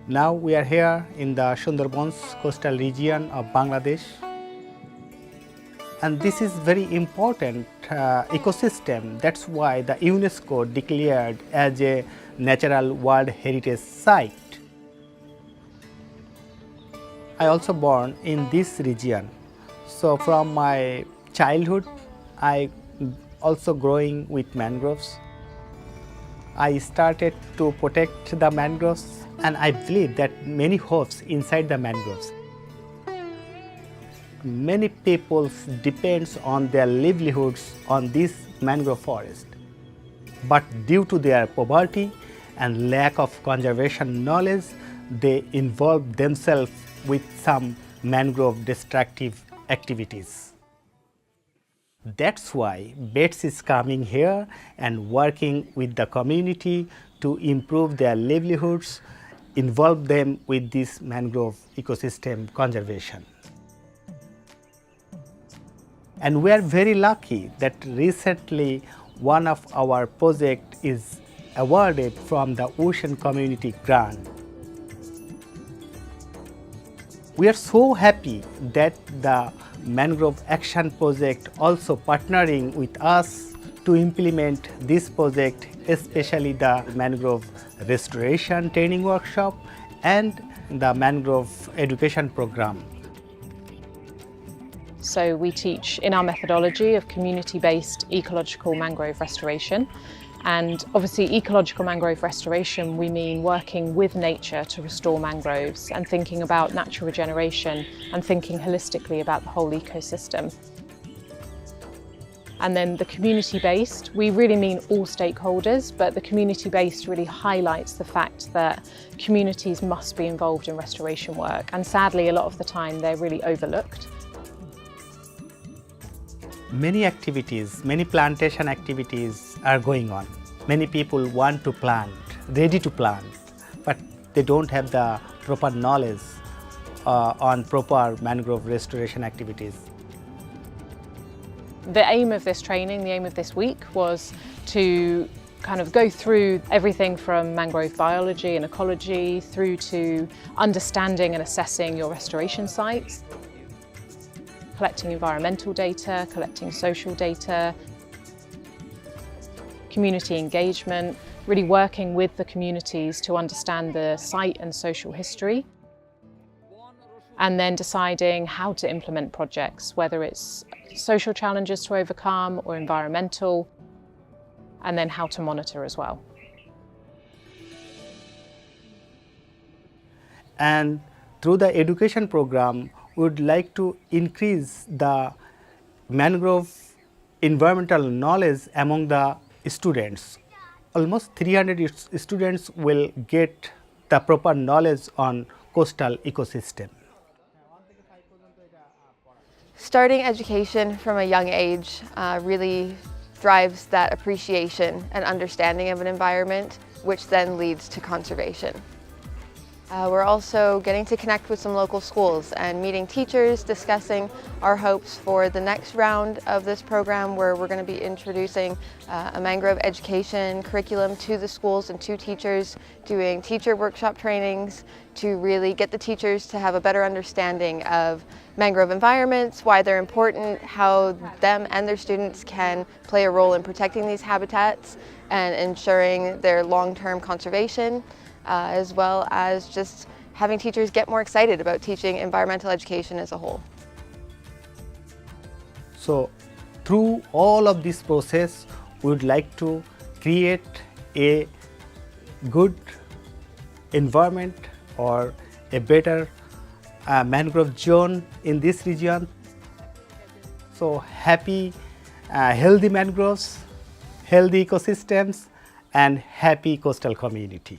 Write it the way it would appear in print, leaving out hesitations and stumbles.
Now we are here in the Sundarbans coastal region of Bangladesh, and this is very important ecosystem. That's why the UNESCO declared as a natural World Heritage Site. I also born in this region, so from my childhood I also growing with mangroves. I started to protect the mangroves, and I believe that many hopes inside the mangroves. Many people depends on their livelihoods on this mangrove forest, but due to their poverty and lack of conservation knowledge, they involve themselves with some mangrove destructive activities. That's why BETS is coming here and working with the community to improve their livelihoods, involve them with this mangrove ecosystem conservation. And we are very lucky that recently one of our project is awarded from the Ocean Community Grant. We are so happy that the Mangrove Action Project also partnering with us to implement this project, especially the mangrove restoration training workshop and the mangrove education program. So we teach in our methodology of community-based ecological mangrove restoration. And obviously ecological mangrove restoration, we mean working with nature to restore mangroves and thinking about natural regeneration and thinking holistically about the whole ecosystem. And then the community-based, we really mean all stakeholders, but the community-based really highlights the fact that communities must be involved in restoration work. And sadly, a lot of the time they're really overlooked. Many activities, many plantation activities are going on. Many people want to plant, ready to plant, but they don't have the proper knowledge on proper mangrove restoration activities. The aim of this training, the aim of this week was to kind of go through everything from mangrove biology and ecology through to understanding and assessing your restoration sites, collecting environmental data, collecting social data, community engagement, really working with the communities to understand the site and social history, and then deciding how to implement projects, whether it's social challenges to overcome or environmental, and then how to monitor as well. And through the education program, we would like to increase the mangrove environmental knowledge among the students. Almost 300 students will get the proper knowledge on coastal ecosystem. Starting education from a young age really drives that appreciation and understanding of an environment, which then leads to conservation. We're also getting to connect with some local schools and meeting teachers, discussing our hopes for the next round of this program, where we're going to be introducing a mangrove education curriculum to the schools and to teachers, doing teacher workshop trainings to really get the teachers to have a better understanding of mangrove environments, why they're important, how them and their students can play a role in protecting these habitats and ensuring their long-term conservation. As well as just having teachers get more excited about teaching environmental education as a whole. So through all of this process, we would like to create a good environment or a better mangrove zone in this region. So happy, healthy mangroves, healthy ecosystems, and happy coastal community.